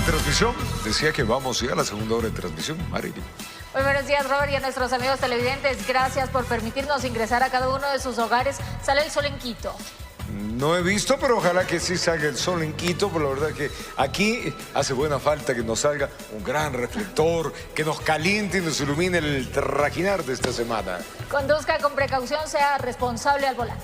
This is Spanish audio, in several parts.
transmisión. Decía que vamos ya a la segunda hora de transmisión, Marily. Muy buenos días, Robert, y a nuestros amigos televidentes. Gracias por permitirnos ingresar a cada uno de sus hogares. Sale el sol en Quito. No he visto, pero ojalá que sí salga el sol en Quito, por la verdad que aquí hace buena falta que nos salga un gran reflector, que nos caliente y nos ilumine el trajinar de esta semana. Conduzca con precaución, sea responsable al volante.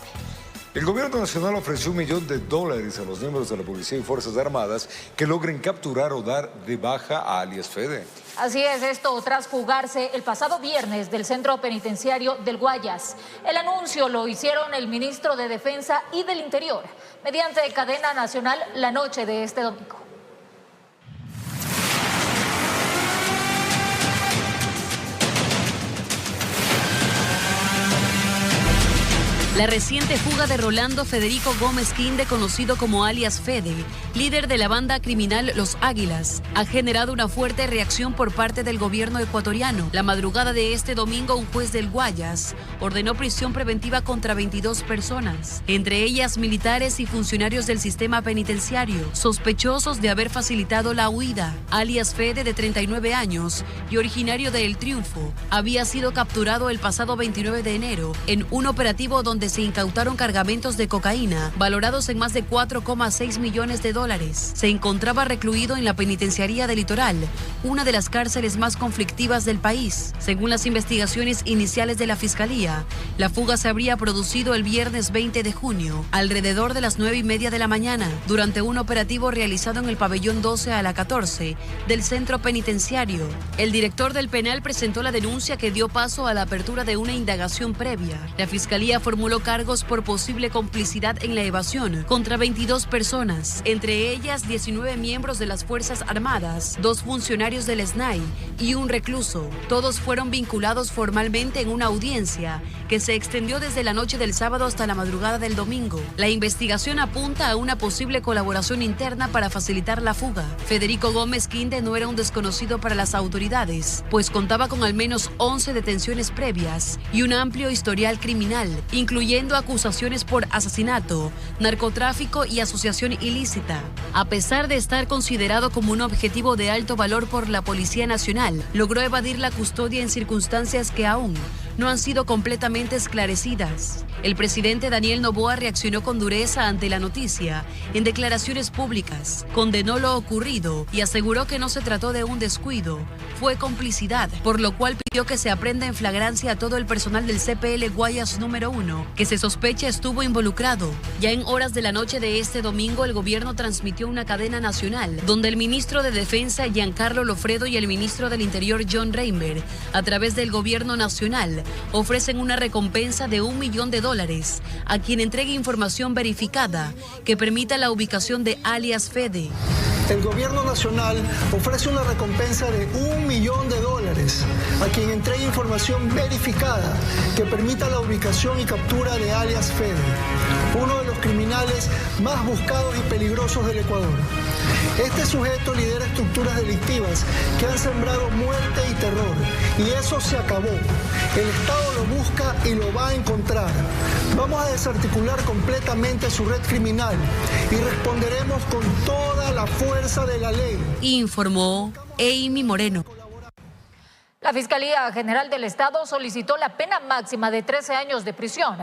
El gobierno nacional ofreció $1 millón a los miembros de la Policía y Fuerzas Armadas que logren capturar o dar de baja a alias Fede. Así es, esto tras fugarse el pasado viernes del centro penitenciario del Guayas. El anuncio lo hicieron el ministro de Defensa y del Interior mediante cadena nacional la noche de este domingo. La reciente fuga de Rolando Federico Gómez Quinde, conocido como alias Fede, líder de la banda criminal Los Águilas, ha generado una fuerte reacción por parte del gobierno ecuatoriano. La madrugada de este domingo, un juez del Guayas ordenó prisión preventiva contra 22 personas, entre ellas militares y funcionarios del sistema penitenciario, sospechosos de haber facilitado la huida. Alias Fede, de 39 años y originario de El Triunfo, había sido capturado el pasado 29 de enero en un operativo donde se incautaron cargamentos de cocaína valorados en más de $4,6 millones. Se encontraba recluido en la penitenciaría del Litoral, una de las cárceles más conflictivas del país. Según las investigaciones iniciales de la Fiscalía, la fuga se habría producido el viernes 20 de junio, alrededor de las 9:30 de la mañana, durante un operativo realizado en el pabellón 12 a la 14 del centro penitenciario. El director del penal presentó la denuncia que dio paso a la apertura de una indagación previa. La Fiscalía formuló cargos por posible complicidad en la evasión contra 22 personas, entre ellas 19 miembros de las Fuerzas Armadas, 2 funcionarios del SNAI y un recluso. Todos fueron vinculados formalmente en una audiencia que se extendió desde la noche del sábado hasta la madrugada del domingo. La investigación apunta a una posible colaboración interna para facilitar la fuga. Federico Gómez Quinde no era un desconocido para las autoridades, pues contaba con al menos 11 detenciones previas y un amplio historial criminal, incluyendo acusaciones por asesinato, narcotráfico y asociación ilícita. A pesar de estar considerado como un objetivo de alto valor por la Policía Nacional, logró evadir la custodia en circunstancias que aún no han sido completamente esclarecidas. El presidente Daniel Noboa reaccionó con dureza ante la noticia. En declaraciones públicas, condenó lo ocurrido y aseguró que no se trató de un descuido, fue complicidad, por lo cual pidió que se aprenda en flagrancia a todo el personal del CPL Guayas número 1, que se sospecha estuvo involucrado. Ya en horas de la noche de este domingo, el gobierno transmitió una cadena nacional, donde el ministro de Defensa, Giancarlo Lofredo, y el ministro del Interior, John Reinberg, a través del gobierno nacional, ofrecen una recompensa de $1 millón a quien entregue información verificada que permita la ubicación de alias Fede. El gobierno nacional ofrece una recompensa de $1 millón a quien entregue información verificada que permita la ubicación y captura de alias Fede, uno de los criminales más buscados y peligrosos del Ecuador. Este sujeto lidera estructuras delictivas que han sembrado muerte y terror, y eso se acabó. El Estado lo busca y lo va a encontrar. Vamos a desarticular completamente su red criminal y responderemos con toda la fuerza de la ley. Informó Amy Moreno. La Fiscalía General del Estado solicitó la pena máxima de 13 años de prisión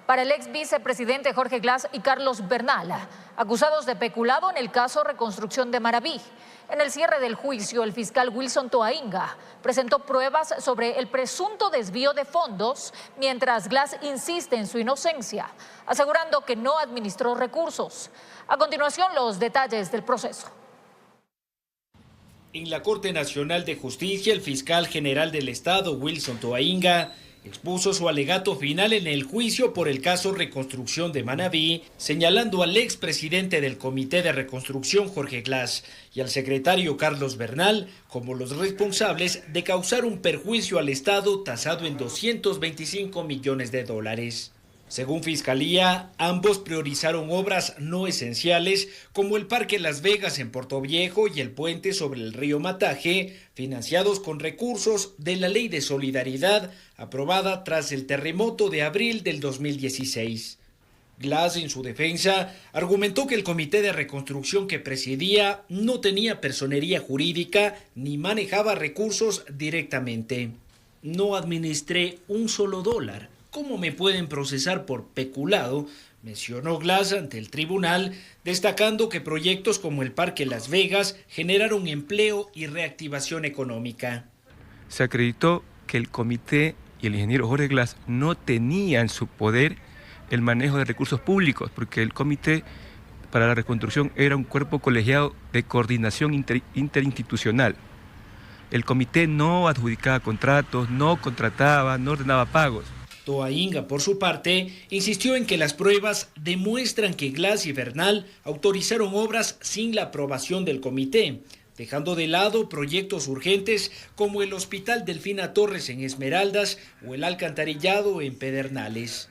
para el ex vicepresidente Jorge Glass y Carlos Bernal, acusados de peculado en el caso Reconstrucción de Manabí. En el cierre del juicio, el fiscal Wilson Toainga presentó pruebas sobre el presunto desvío de fondos, mientras Glass insiste en su inocencia, asegurando que no administró recursos. A continuación, los detalles del proceso. En la Corte Nacional de Justicia, el fiscal general del Estado, Wilson Toainga, expuso su alegato final en el juicio por el caso Reconstrucción de Manabí, señalando al expresidente del Comité de Reconstrucción, Jorge Glass, y al secretario Carlos Bernal como los responsables de causar un perjuicio al Estado tasado en $225 millones. Según Fiscalía, ambos priorizaron obras no esenciales como el Parque Las Vegas en Portoviejo y el puente sobre el río Mataje, financiados con recursos de la Ley de Solidaridad aprobada tras el terremoto de abril del 2016. Glass, en su defensa, argumentó que el comité de reconstrucción que presidía no tenía personería jurídica ni manejaba recursos directamente. No administré un solo dólar. ¿Cómo me pueden procesar por peculado?, mencionó Glass ante el tribunal, destacando que proyectos como el Parque Las Vegas generaron empleo y reactivación económica. Se acreditó que el comité y el ingeniero Jorge Glass no tenían en su poder el manejo de recursos públicos, porque el comité para la reconstrucción era un cuerpo colegiado de coordinación interinstitucional. El comité no adjudicaba contratos, no contrataba, no ordenaba pagos. Toainga, por su parte, insistió en que las pruebas demuestran que Glass y Bernal autorizaron obras sin la aprobación del comité, dejando de lado proyectos urgentes como el Hospital Delfina Torres en Esmeraldas o el alcantarillado en Pedernales.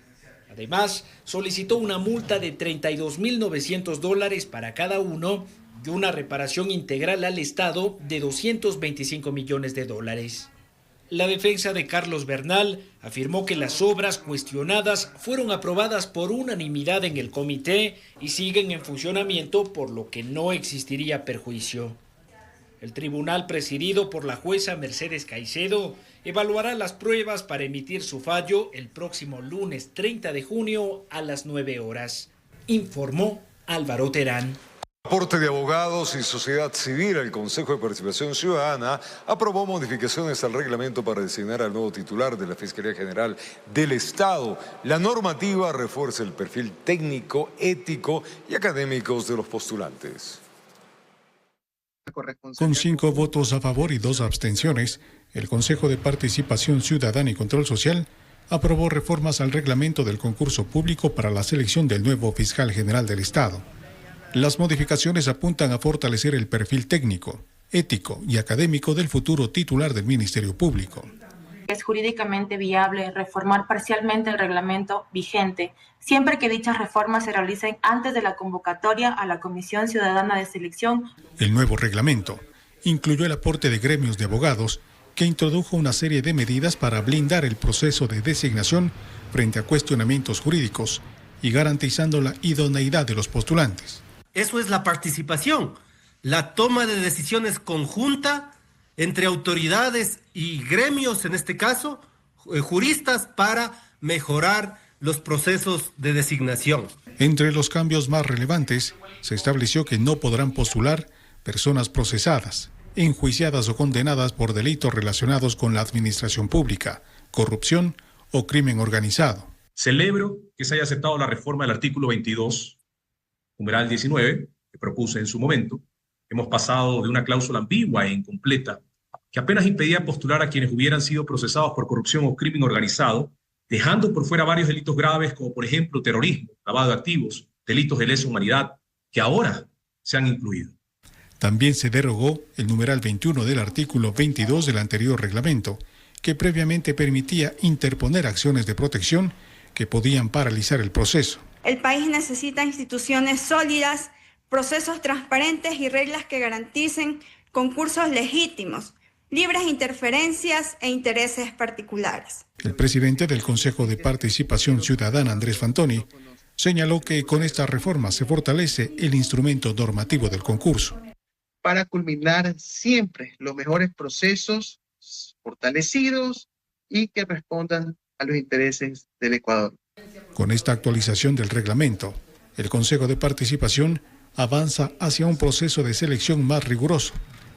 Además, solicitó una multa de $32.900 para cada uno y una reparación integral al Estado de $225 millones. La defensa de Carlos Bernal afirmó que las obras cuestionadas fueron aprobadas por unanimidad en el comité y siguen en funcionamiento, por lo que no existiría perjuicio. El tribunal, presidido por la jueza Mercedes Caicedo, evaluará las pruebas para emitir su fallo el próximo lunes 30 de junio a las 9 horas, informó Álvaro Terán. Aporte de abogados y sociedad civil, el Consejo de Participación Ciudadana aprobó modificaciones al reglamento para designar al nuevo titular de la Fiscalía General del Estado. La normativa refuerza el perfil técnico, ético y académico de los postulantes. Con 5 votos a favor y 2 abstenciones, el Consejo de Participación Ciudadana y Control Social aprobó reformas al reglamento del concurso público para la selección del nuevo fiscal general del Estado. Las modificaciones apuntan a fortalecer el perfil técnico, ético y académico del futuro titular del Ministerio Público. Es jurídicamente viable reformar parcialmente el reglamento vigente, siempre que dichas reformas se realicen antes de la convocatoria a la Comisión Ciudadana de Selección. El nuevo reglamento incluyó el aporte de gremios de abogados, que introdujo una serie de medidas para blindar el proceso de designación frente a cuestionamientos jurídicos y garantizando la idoneidad de los postulantes. Eso es la participación, la toma de decisiones conjunta entre autoridades y gremios, en este caso, juristas, para mejorar los procesos de designación. Entre los cambios más relevantes, se estableció que no podrán postular personas procesadas, enjuiciadas o condenadas por delitos relacionados con la administración pública, corrupción o crimen organizado. Celebro que se haya aceptado la reforma del artículo 22, numeral 19, que propuse en su momento. Hemos pasado de una cláusula ambigua e incompleta que apenas impedía postular a quienes hubieran sido procesados por corrupción o crimen organizado, dejando por fuera varios delitos graves como, por ejemplo, terrorismo, lavado de activos, delitos de lesa humanidad, que ahora se han incluido. También se derogó el numeral 21 del artículo 22 del anterior reglamento, que previamente permitía interponer acciones de protección que podían paralizar el proceso. El país necesita instituciones sólidas, procesos transparentes y reglas que garanticen concursos legítimos, libres de interferencias e intereses particulares. El presidente del Consejo de Participación Ciudadana, Andrés Fantoni, señaló que con esta reforma se fortalece el instrumento normativo del concurso. Para culminar siempre los mejores procesos fortalecidos y que respondan a los intereses del Ecuador. Con esta actualización del reglamento, el Consejo de Participación avanza hacia un proceso de selección más riguroso,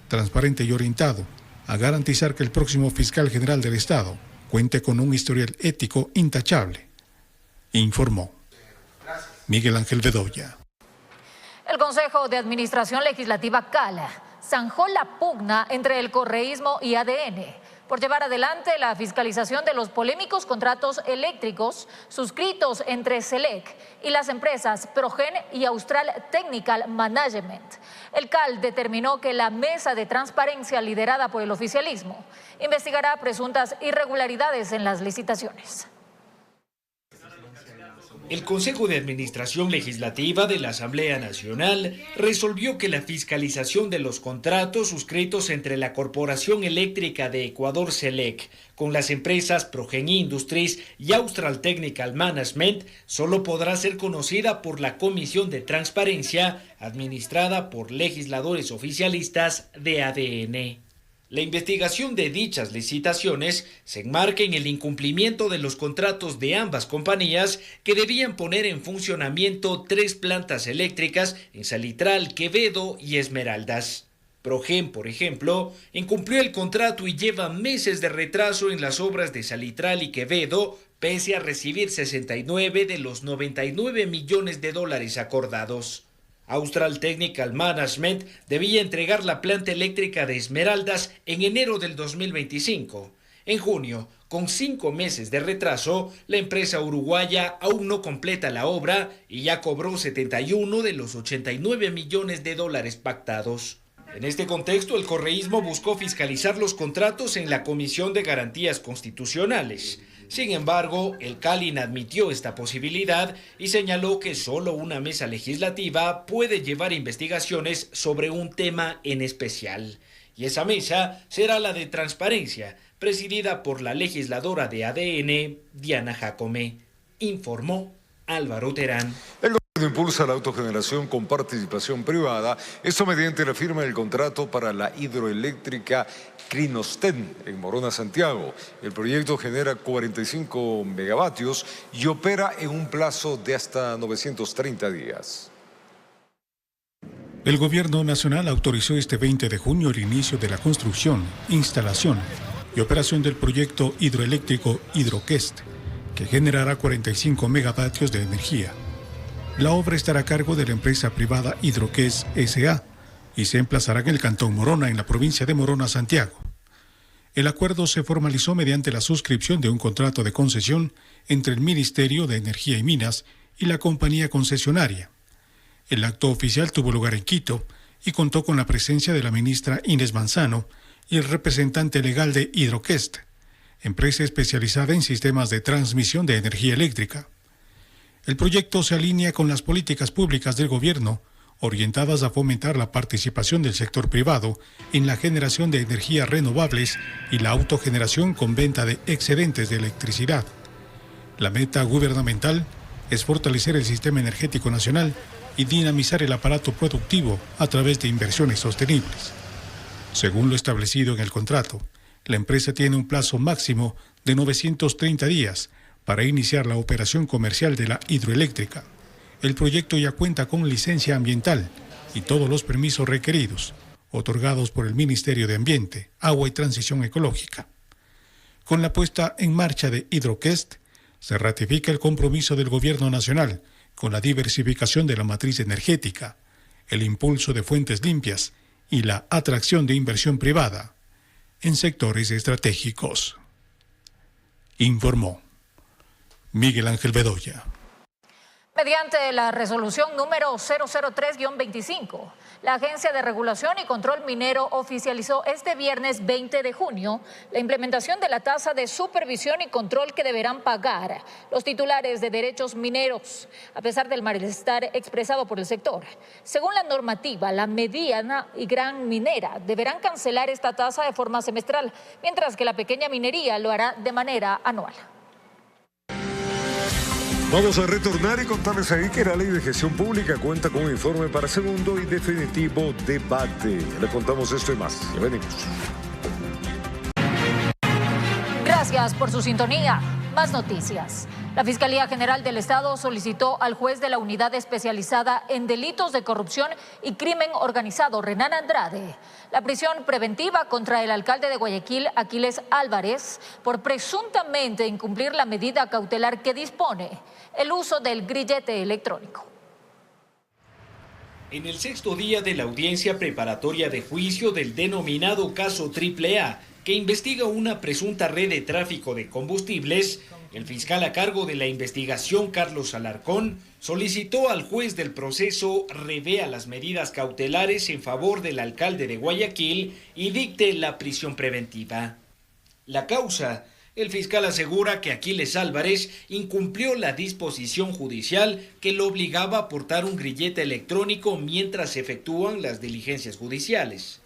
transparente y orientado a garantizar que el próximo fiscal general del Estado cuente con un historial ético intachable, informó Miguel Ángel Bedoya. El Consejo de Administración Legislativa CAL zanjó la pugna entre el correísmo y ADN por llevar adelante la fiscalización de los polémicos contratos eléctricos suscritos entre SELEC y las empresas Progen y Austral Technical Management. El CAL determinó que la mesa de transparencia liderada por el oficialismo investigará presuntas irregularidades en las licitaciones. El Consejo de Administración Legislativa de la Asamblea Nacional resolvió que la fiscalización de los contratos suscritos entre la Corporación Eléctrica de Ecuador CELEC con las empresas Progen Industries y Austral Technical Management solo podrá ser conocida por la Comisión de Transparencia administrada por legisladores oficialistas de ADN. La investigación de dichas licitaciones se enmarca en el incumplimiento de los contratos de ambas compañías que debían poner en funcionamiento 3 plantas eléctricas en Salitral, Quevedo y Esmeraldas. Progen, por ejemplo, incumplió el contrato y lleva meses de retraso en las obras de Salitral y Quevedo, pese a recibir 69 de los 99 millones de dólares acordados. Austral Technical Management debía entregar la planta eléctrica de Esmeraldas en enero del 2025. En junio, con 5 meses de retraso, la empresa uruguaya aún no completa la obra y ya cobró 71 de los 89 millones de dólares pactados. En este contexto, el correísmo buscó fiscalizar los contratos en la Comisión de Garantías Constitucionales. Sin embargo, el CALIN admitió esta posibilidad y señaló que solo una mesa legislativa puede llevar investigaciones sobre un tema en especial. Y esa mesa será la de transparencia, presidida por la legisladora de ADN, Diana Jacome, informó Álvaro Terán. El gobierno impulsa la autogeneración con participación privada, esto mediante la firma del contrato para la hidroeléctrica Crinostén en Morona, Santiago. El proyecto genera 45 megavatios y opera en un plazo de hasta 930 días. El Gobierno Nacional autorizó este 20 de junio el inicio de la construcción, instalación y operación del proyecto hidroeléctrico Hidroquest, que generará 45 megavatios de energía. La obra estará a cargo de la empresa privada Hidroquest S.A., y se emplazará en el Cantón Morona, en la provincia de Morona, Santiago. El acuerdo se formalizó mediante la suscripción de un contrato de concesión entre el Ministerio de Energía y Minas y la compañía concesionaria. El acto oficial tuvo lugar en Quito y contó con la presencia de la ministra Inés Manzano y el representante legal de Hidroquest, empresa especializada en sistemas de transmisión de energía eléctrica. El proyecto se alinea con las políticas públicas del gobierno orientadas a fomentar la participación del sector privado en la generación de energías renovables y la autogeneración con venta de excedentes de electricidad. La meta gubernamental es fortalecer el sistema energético nacional y dinamizar el aparato productivo a través de inversiones sostenibles. Según lo establecido en el contrato, la empresa tiene un plazo máximo de 930 días para iniciar la operación comercial de la hidroeléctrica. El proyecto ya cuenta con licencia ambiental y todos los permisos requeridos, otorgados por el Ministerio de Ambiente, Agua y Transición Ecológica. Con la puesta en marcha de Hidroquest, se ratifica el compromiso del Gobierno Nacional con la diversificación de la matriz energética, el impulso de fuentes limpias y la atracción de inversión privada en sectores estratégicos. Informó Miguel Ángel Bedoya. Mediante la resolución número 003-25, la Agencia de Regulación y Control Minero oficializó este viernes 20 de junio la implementación de la tasa de supervisión y control que deberán pagar los titulares de derechos mineros, a pesar del malestar expresado por el sector. Según la normativa, la mediana y gran minera deberán cancelar esta tasa de forma semestral, mientras que la pequeña minería lo hará de manera anual. Vamos a retornar y contarles ahí que la Ley de Gestión Pública cuenta con un informe para segundo y definitivo debate. Le contamos esto y más. Ya venimos. Gracias por su sintonía. Más noticias. La Fiscalía General del Estado solicitó al juez de la Unidad Especializada en Delitos de Corrupción y Crimen Organizado, Renan Andrade, la prisión preventiva contra el alcalde de Guayaquil, Aquiles Álvarez, por presuntamente incumplir la medida cautelar que dispone el uso del grillete electrónico. En el 6º día de la audiencia preparatoria de juicio del denominado caso AAA, que investiga una presunta red de tráfico de combustibles, el fiscal a cargo de la investigación, Carlos Alarcón, solicitó al juez del proceso revea las medidas cautelares en favor del alcalde de Guayaquil y dicte la prisión preventiva. La causa El fiscal asegura que Aquiles Álvarez incumplió la disposición judicial que lo obligaba a portar un grillete electrónico mientras se efectúan las diligencias judiciales.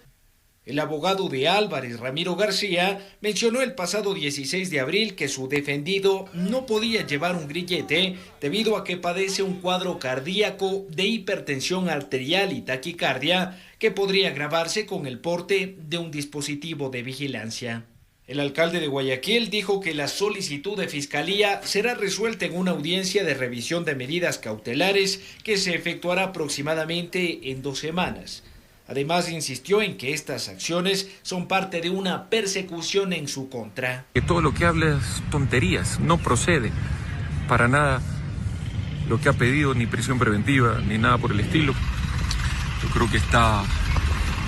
El abogado de Álvarez, Ramiro García, mencionó el pasado 16 de abril que su defendido no podía llevar un grillete debido a que padece un cuadro cardíaco de hipertensión arterial y taquicardia que podría agravarse con el porte de un dispositivo de vigilancia. El alcalde de Guayaquil dijo que la solicitud de fiscalía será resuelta en una audiencia de revisión de medidas cautelares que se efectuará aproximadamente en 2 semanas. Además, insistió en que estas acciones son parte de una persecución en su contra. Que todo lo que habla es tonterías, no procede para nada lo que ha pedido, ni prisión preventiva, ni nada por el estilo. Yo creo que está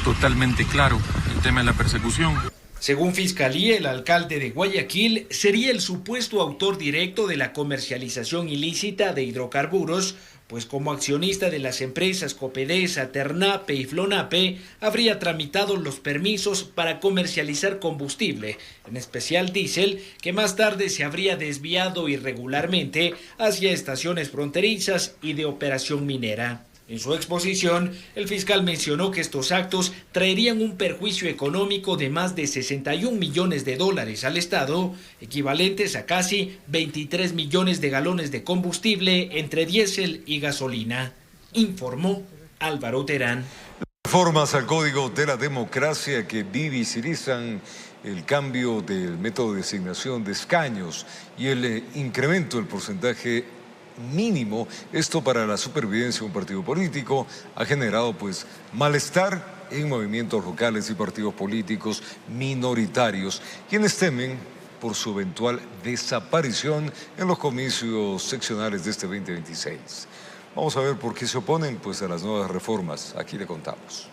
totalmente claro el tema de la persecución. Según Fiscalía, el alcalde de Guayaquil sería el supuesto autor directo de la comercialización ilícita de hidrocarburos, pues como accionista de las empresas Copedesa, Ternape y Flonape, habría tramitado los permisos para comercializar combustible, en especial diésel, que más tarde se habría desviado irregularmente hacia estaciones fronterizas y de operación minera. En su exposición, el fiscal mencionó que estos actos traerían un perjuicio económico de más de 61 millones de dólares al Estado, equivalentes a casi 23 millones de galones de combustible entre diésel y gasolina, informó Álvaro Terán. Reformas al Código de la Democracia que visibilizan el cambio del método de asignación de escaños y el incremento del porcentaje mínimo, esto para la supervivencia de un partido político, ha generado pues malestar en movimientos locales y partidos políticos minoritarios, quienes temen por su eventual desaparición en los comicios seccionales de este 2026. Vamos a ver por qué se oponen pues a las nuevas reformas. Aquí le contamos.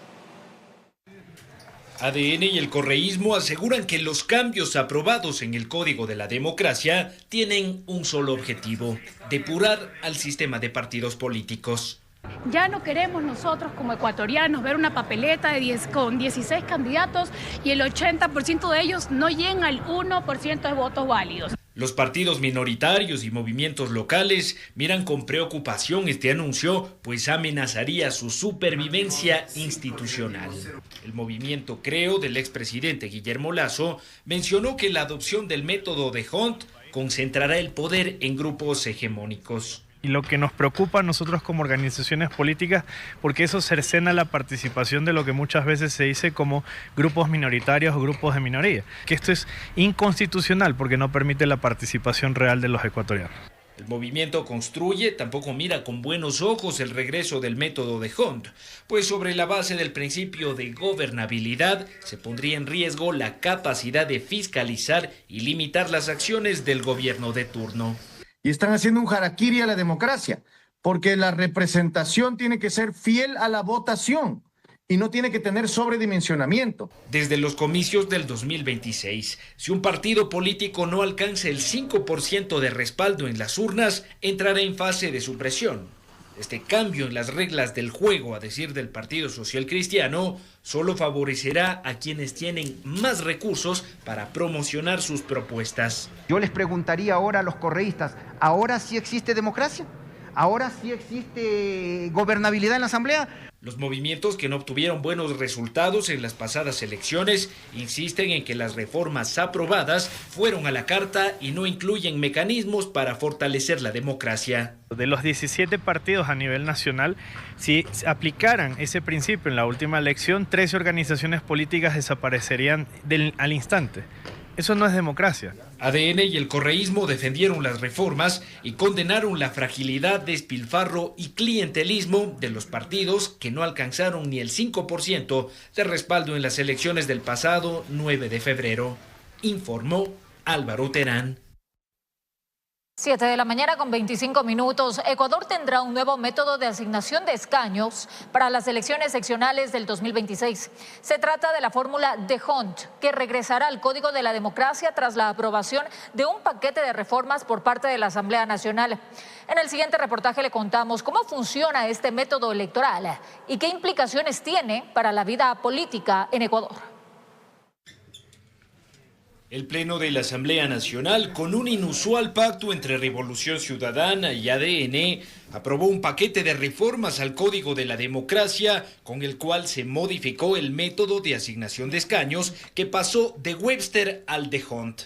ADN y el correísmo aseguran que los cambios aprobados en el Código de la Democracia tienen un solo objetivo: depurar al sistema de partidos políticos. Ya no queremos nosotros como ecuatorianos ver una papeleta con 16 candidatos y el 80% de ellos no llegan al 1% de votos válidos. Los partidos minoritarios y movimientos locales miran con preocupación este anuncio, pues amenazaría su supervivencia institucional. El movimiento Creo del expresidente Guillermo Lasso mencionó que la adopción del método de Hunt concentrará el poder en grupos hegemónicos. Y lo que nos preocupa a nosotros como organizaciones políticas, porque eso cercena la participación de lo que muchas veces se dice como grupos minoritarios o grupos de minoría, que esto es inconstitucional porque no permite la participación real de los ecuatorianos. El movimiento Construye tampoco mira con buenos ojos el regreso del método de Hunt, pues sobre la base del principio de gobernabilidad se pondría en riesgo la capacidad de fiscalizar y limitar las acciones del gobierno de turno. Y están haciendo un harakiri a la democracia, porque la representación tiene que ser fiel a la votación y no tiene que tener sobredimensionamiento. Desde los comicios del 2026, si un partido político no alcanza el 5% de respaldo en las urnas, entrará en fase de supresión. Este cambio en las reglas del juego, a decir del Partido Social Cristiano, solo favorecerá a quienes tienen más recursos para promocionar sus propuestas. Yo les preguntaría ahora a los correístas, ¿ahora sí existe democracia? ¿Ahora sí existe gobernabilidad en la Asamblea? Los movimientos que no obtuvieron buenos resultados en las pasadas elecciones insisten en que las reformas aprobadas fueron a la carta y no incluyen mecanismos para fortalecer la democracia. De los 17 partidos a nivel nacional, si aplicaran ese principio en la última elección, 13 organizaciones políticas desaparecerían al instante. Eso no es democracia. ADN y el correísmo defendieron las reformas y condenaron la fragilidad, despilfarro y clientelismo de los partidos que no alcanzaron ni el 5% de respaldo en las elecciones del pasado 9 de febrero, informó Álvaro Terán. 7 de la mañana con 25 minutos. Ecuador tendrá un nuevo método de asignación de escaños para las elecciones seccionales del 2026. Se trata de la fórmula de Hunt, que regresará al Código de la Democracia tras la aprobación de un paquete de reformas por parte de la Asamblea Nacional. En el siguiente reportaje le contamos cómo funciona este método electoral y qué implicaciones tiene para la vida política en Ecuador. El Pleno de la Asamblea Nacional, con un inusual pacto entre Revolución Ciudadana y ADN, aprobó un paquete de reformas al Código de la Democracia, con el cual se modificó el método de asignación de escaños, que pasó de Webster al de Hunt.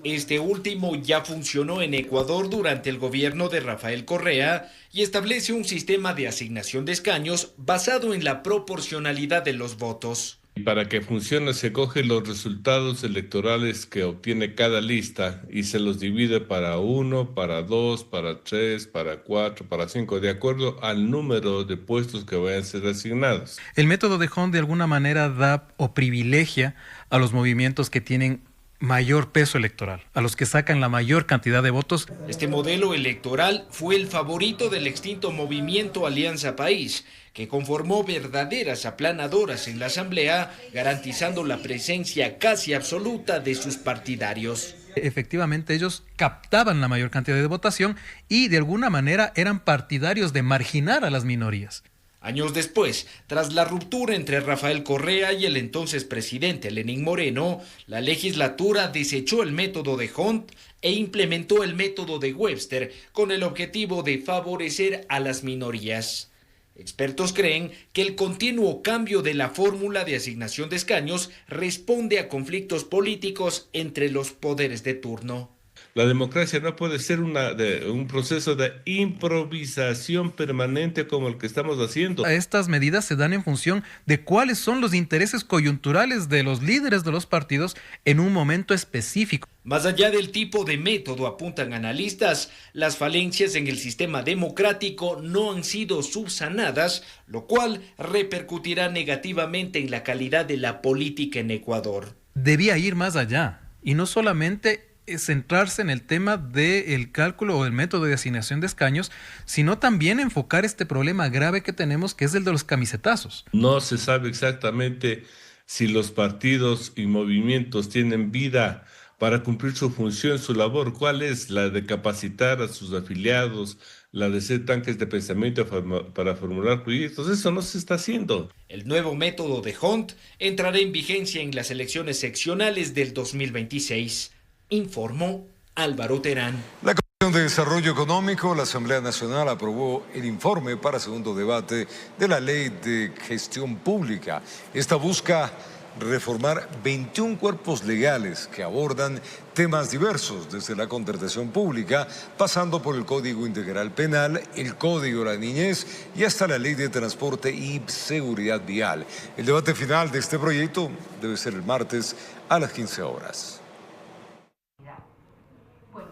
Este último ya funcionó en Ecuador durante el gobierno de Rafael Correa y establece un sistema de asignación de escaños basado en la proporcionalidad de los votos. Para que funcione se cogen los resultados electorales que obtiene cada lista y se los divide para 1, para 2, para 3, para 4, para 5, de acuerdo al número de puestos que vayan a ser asignados. El método de Hunt de alguna manera da o privilegia a los movimientos que tienen mayor peso electoral, a los que sacan la mayor cantidad de votos. Este modelo electoral fue el favorito del extinto movimiento Alianza País, que conformó verdaderas aplanadoras en la Asamblea, garantizando la presencia casi absoluta de sus partidarios. Efectivamente, ellos captaban la mayor cantidad de votación y de alguna manera eran partidarios de marginar a las minorías. Años después, tras la ruptura entre Rafael Correa y el entonces presidente Lenín Moreno, la legislatura desechó el método de Hunt e implementó el método de Webster con el objetivo de favorecer a las minorías. Expertos creen que el continuo cambio de la fórmula de asignación de escaños responde a conflictos políticos entre los poderes de turno. La democracia no puede ser un proceso de improvisación permanente como el que estamos haciendo. Estas medidas se dan en función de cuáles son los intereses coyunturales de los líderes de los partidos en un momento específico. Más allá del tipo de método, apuntan analistas, las falencias en el sistema democrático no han sido subsanadas, lo cual repercutirá negativamente en la calidad de la política en Ecuador. Debía ir más allá y no solamente centrarse en el tema del cálculo o el método de asignación de escaños, sino también enfocar este problema grave que tenemos, que es el de los camisetazos. No se sabe exactamente si los partidos y movimientos tienen vida para cumplir su función, su labor. ¿Cuál es? La de capacitar a sus afiliados, la de ser tanques de pensamiento para formular proyectos. Eso no se está haciendo. El nuevo método de Hunt entrará en vigencia en las elecciones seccionales del 2026. Informó Álvaro Terán. La Comisión de Desarrollo Económico, la Asamblea Nacional aprobó el informe para segundo debate de la Ley de Gestión Pública. Esta busca reformar 21 cuerpos legales que abordan temas diversos, desde la contratación pública, pasando por el Código Integral Penal, el Código de la Niñez y hasta la Ley de Transporte y Seguridad Vial. El debate final de este proyecto debe ser el martes a las 15 horas.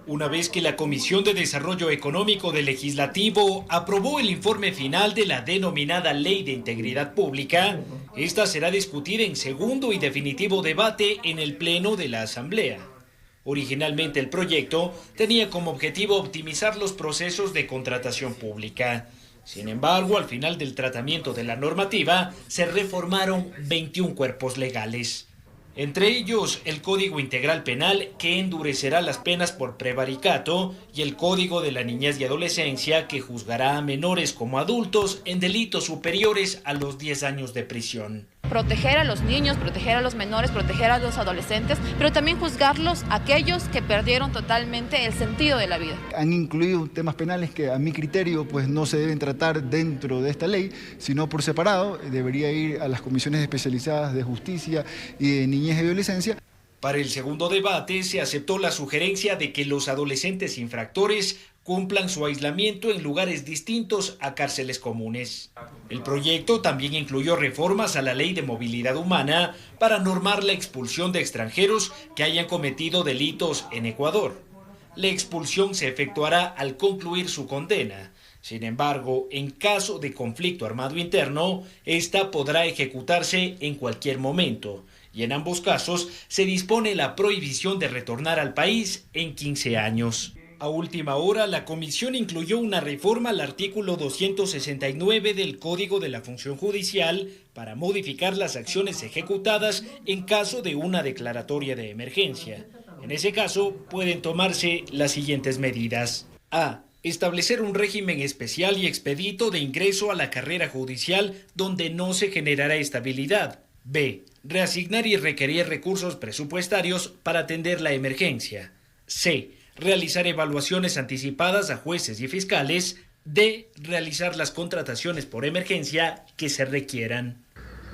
Una vez que la Comisión de Desarrollo Económico del Legislativo aprobó el informe final de la denominada Ley de Integridad Pública, esta será discutida en segundo y definitivo debate en el Pleno de la Asamblea. Originalmente el proyecto tenía como objetivo optimizar los procesos de contratación pública. Sin embargo, al final del tratamiento de la normativa, se reformaron 21 cuerpos legales. Entre ellos, el Código Integral Penal, que endurecerá las penas por prevaricato, y el Código de la Niñez y Adolescencia, que juzgará a menores como adultos en delitos superiores a los 10 años de prisión. Proteger a los niños, proteger a los menores, proteger a los adolescentes, pero también juzgarlos a aquellos que perdieron totalmente el sentido de la vida. Han incluido temas penales que a mi criterio pues no se deben tratar dentro de esta ley, sino por separado. Debería ir a las comisiones especializadas de justicia y de niñez y adolescencia. Para el segundo debate se aceptó la sugerencia de que los adolescentes infractores cumplan su aislamiento en lugares distintos a cárceles comunes. El proyecto también incluyó reformas a la Ley de Movilidad Humana para normar la expulsión de extranjeros que hayan cometido delitos en Ecuador. La expulsión se efectuará al concluir su condena. Sin embargo, en caso de conflicto armado interno, esta podrá ejecutarse en cualquier momento. Y en ambos casos se dispone la prohibición de retornar al país en 15 años. A última hora, la comisión incluyó una reforma al artículo 269 del Código de la Función Judicial para modificar las acciones ejecutadas en caso de una declaratoria de emergencia. En ese caso, pueden tomarse las siguientes medidas. A. Establecer un régimen especial y expedito de ingreso a la carrera judicial donde no se generará estabilidad. B. Reasignar y requerir recursos presupuestarios para atender la emergencia. C. Realizar evaluaciones anticipadas a jueces y fiscales. D. Realizar las contrataciones por emergencia que se requieran.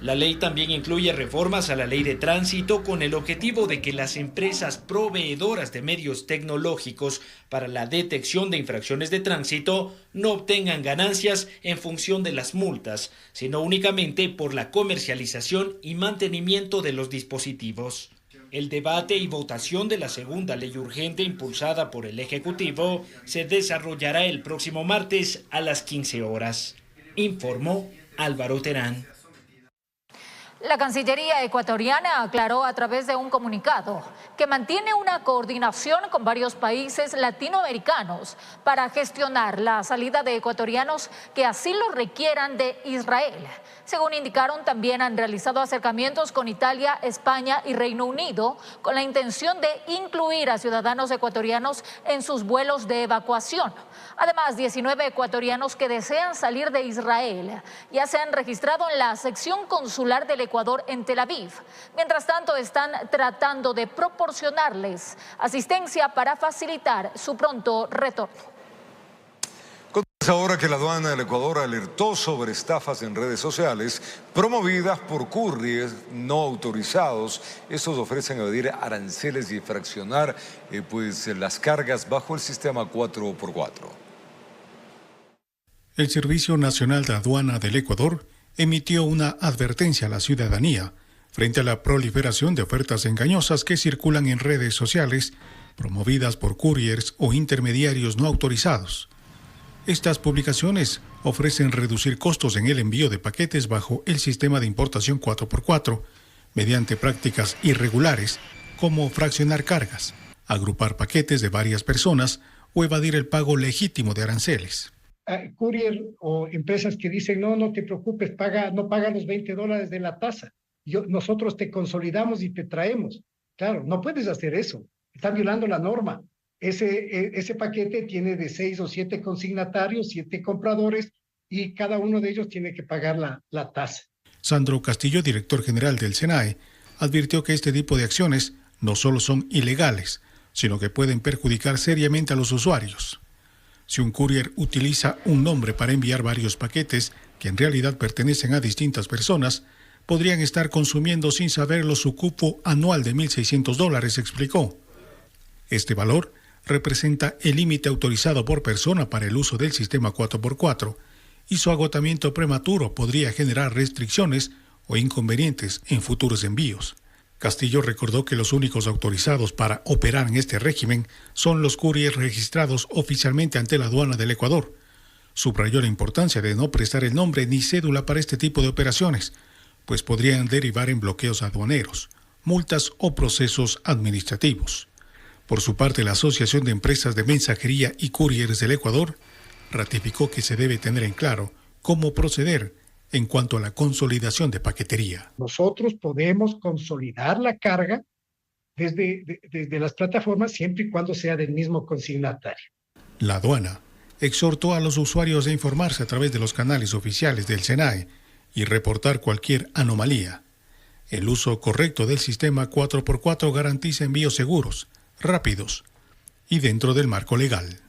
La ley también incluye reformas a la ley de tránsito con el objetivo de que las empresas proveedoras de medios tecnológicos para la detección de infracciones de tránsito no obtengan ganancias en función de las multas, sino únicamente por la comercialización y mantenimiento de los dispositivos. El debate y votación de la segunda ley urgente impulsada por el Ejecutivo se desarrollará el próximo martes a las 15 horas. Informó Álvaro Terán. La Cancillería ecuatoriana aclaró a través de un comunicado que mantiene una coordinación con varios países latinoamericanos para gestionar la salida de ecuatorianos que así lo requieran de Israel. Según indicaron, también han realizado acercamientos con Italia, España y Reino Unido con la intención de incluir a ciudadanos ecuatorianos en sus vuelos de evacuación. Además, 19 ecuatorianos que desean salir de Israel ya se han registrado en la sección consular del Ecuador en Tel Aviv. Mientras tanto, están tratando de proporcionarles asistencia para facilitar su pronto retorno. Ahora que la aduana del Ecuador alertó sobre estafas en redes sociales promovidas por couriers no autorizados. Estos ofrecen evadir aranceles y fraccionar las cargas bajo el sistema 4x4. El Servicio Nacional de Aduana del Ecuador emitió una advertencia a la ciudadanía frente a la proliferación de ofertas engañosas que circulan en redes sociales promovidas por couriers o intermediarios no autorizados. Estas publicaciones ofrecen reducir costos en el envío de paquetes bajo el sistema de importación 4x4 mediante prácticas irregulares como fraccionar cargas, agrupar paquetes de varias personas o evadir el pago legítimo de aranceles. Courier o empresas que dicen, no te preocupes, no paga los $20 de la tasa. Nosotros te consolidamos y te traemos. Claro, no puedes hacer eso. Están violando la norma. Ese paquete tiene de 6 o 7 consignatarios, 7 compradores, y cada uno de ellos tiene que pagar la tasa. Sandro Castillo, director general del SENAE, advirtió que este tipo de acciones no solo son ilegales, sino que pueden perjudicar seriamente a los usuarios. Si un courier utiliza un nombre para enviar varios paquetes que en realidad pertenecen a distintas personas, podrían estar consumiendo sin saberlo su cupo anual de $1.600, explicó. Este valor representa el límite autorizado por persona para el uso del sistema 4x4 y su agotamiento prematuro podría generar restricciones o inconvenientes en futuros envíos. Castillo recordó que los únicos autorizados para operar en este régimen son los couriers registrados oficialmente ante la aduana del Ecuador. Subrayó la importancia de no prestar el nombre ni cédula para este tipo de operaciones, pues podrían derivar en bloqueos aduaneros, multas o procesos administrativos. Por su parte, la Asociación de Empresas de Mensajería y Couriers del Ecuador ratificó que se debe tener en claro cómo proceder en cuanto a la consolidación de paquetería. Nosotros podemos consolidar la carga desde las plataformas siempre y cuando sea del mismo consignatario. La aduana exhortó a los usuarios a informarse a través de los canales oficiales del SENAE y reportar cualquier anomalía. El uso correcto del sistema 4x4 garantiza envíos seguros, rápidos y dentro del marco legal.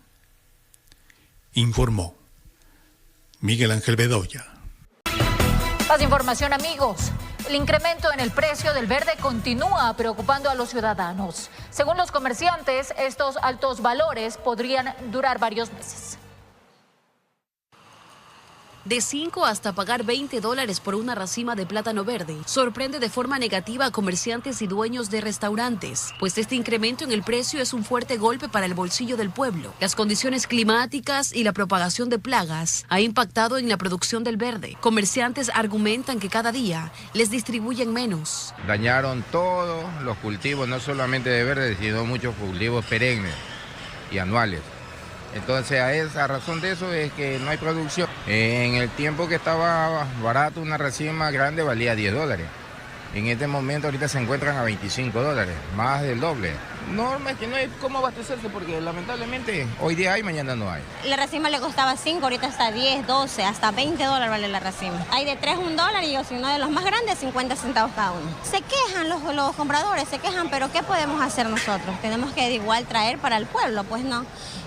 Informó Miguel Ángel Bedoya. Más información, amigos. El incremento en el precio del verde continúa preocupando a los ciudadanos. Según los comerciantes, estos altos valores podrían durar varios meses. De 5 hasta pagar $20 por una racima de plátano verde sorprende de forma negativa a comerciantes y dueños de restaurantes, pues este incremento en el precio es un fuerte golpe para el bolsillo del pueblo. Las condiciones climáticas y la propagación de plagas ha impactado en la producción del verde. Comerciantes argumentan que cada día les distribuyen menos. Dañaron todos los cultivos, no solamente de verde, sino muchos cultivos perennes y anuales. Entonces, a razón de eso es que no hay producción. En el tiempo que estaba barato, una racima grande valía $10. En este momento ahorita se encuentran a $25, más del doble. No, es que no hay cómo abastecerse porque lamentablemente hoy día hay, mañana no hay. La racima le costaba 5, ahorita está 10, 12, hasta $20 vale la racima. Hay de 3 $1 y si no de los más grandes 50 centavos cada uno. Se quejan los compradores, se quejan, pero ¿qué podemos hacer nosotros? Tenemos que igual traer para el pueblo, pues no.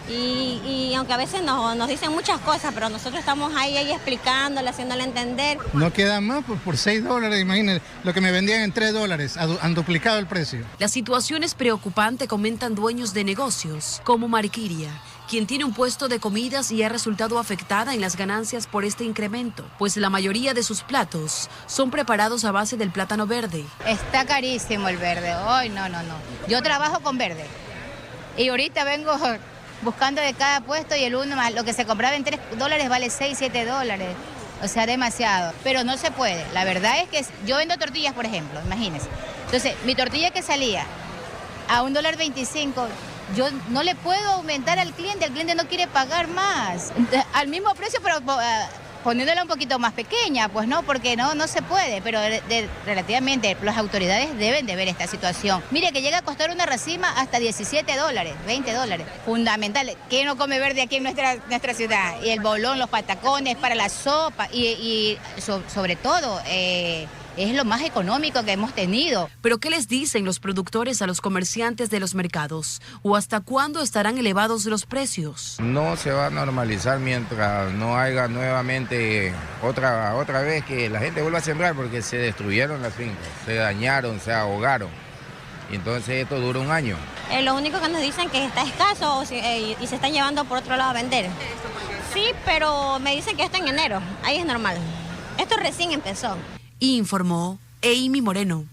Y aunque a veces nos dicen muchas cosas, pero nosotros estamos ahí explicándole, haciéndole entender. No queda más por $6, imagínense, lo que me vendían en $3, han duplicado el precio. La situación es preocupante, comentan dueños de negocios, como Marquiria, quien tiene un puesto de comidas y ha resultado afectada en las ganancias por este incremento, pues la mayoría de sus platos son preparados a base del plátano verde. Está carísimo el verde, hoy no. Yo trabajo con verde y ahorita vengo buscando de cada puesto y el uno más, lo que se compraba en $3 vale $6, $7. O sea, demasiado. Pero no se puede. La verdad es que yo vendo tortillas, por ejemplo, imagínense. Entonces, mi tortilla que salía a $1.25, yo no le puedo aumentar al cliente. El cliente no quiere pagar más. Al mismo precio, pero poniéndola un poquito más pequeña, pues no, porque no se puede. Pero relativamente las autoridades deben de ver esta situación. Mire que llega a costar una racima hasta $17, $20. Fundamental. ¿Quién no come verde aquí en nuestra ciudad? Y el bolón, los patacones para la sopa y sobre todo es lo más económico que hemos tenido. ¿Pero qué les dicen los productores a los comerciantes de los mercados? ¿O hasta cuándo estarán elevados los precios? No se va a normalizar mientras no haya nuevamente otra vez que la gente vuelva a sembrar porque se destruyeron las fincas, se dañaron, se ahogaron. Y entonces esto dura un año. Lo único que nos dicen que está escaso y se están llevando por otro lado a vender. Sí, pero me dicen que esto en enero, ahí es normal. Esto recién empezó. Informó Amy Moreno.